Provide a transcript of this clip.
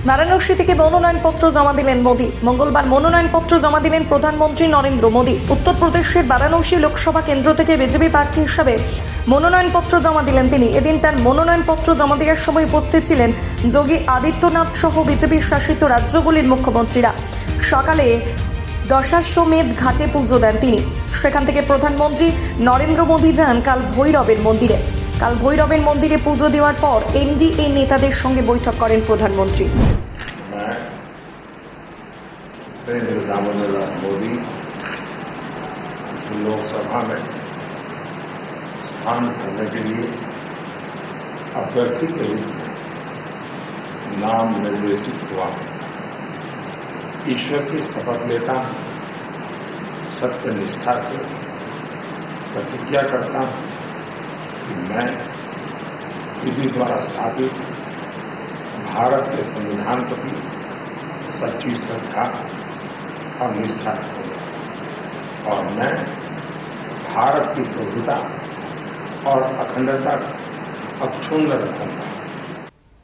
বারাণসী থেকে মনোনয়নপত্র জমা দিলেন মোদী। মঙ্গলবার মনোনয়নপত্র জমা দিলেন প্রধানমন্ত্রী নরেন্দ্র মোদী। উত্তরপ্রদেশের বারাণসী লোকসভা কেন্দ্র থেকে বিজেপি প্রার্থী হিসাবে মনোনয়নপত্র জমা দিলেন তিনি। এদিন তার মনোনয়নপত্র জমা দেওয়ার সময় উপস্থিত ছিলেন যোগী আদিত্যনাথ সহ বিজেপির শাসিত রাজ্যগুলির মুখ্যমন্ত্রীরা। সকালে দশাশ্বমেধ ঘাটে পুজো দেন তিনি। সেখান থেকে প্রধানমন্ত্রী নরেন্দ্র মোদী যান কাল ভৈরবের মন্দিরে। কাল ভৈরবের মন্দিরে পুজো দেওয়ার পর এনডিএ নেতাদের সঙ্গে বৈঠক করেন প্রধানমন্ত্রী। मोदी लोकसभा में स्थान करने के लिए अभ्यर्थी के रूप में नाम निर्देशित हुआ। ईश्वर की शपथ लेता हूं, सत्य निष्ठा से प्रतिज्ञा करता हूं कि मैं विधि द्वारा स्थापित भारत के संविधान प्रति सच्ची श्रद्धा और निष्ठा रखूंगा और मैं भारत की प्रभुता और अखंडता अक्षुण्ण रखूंगा।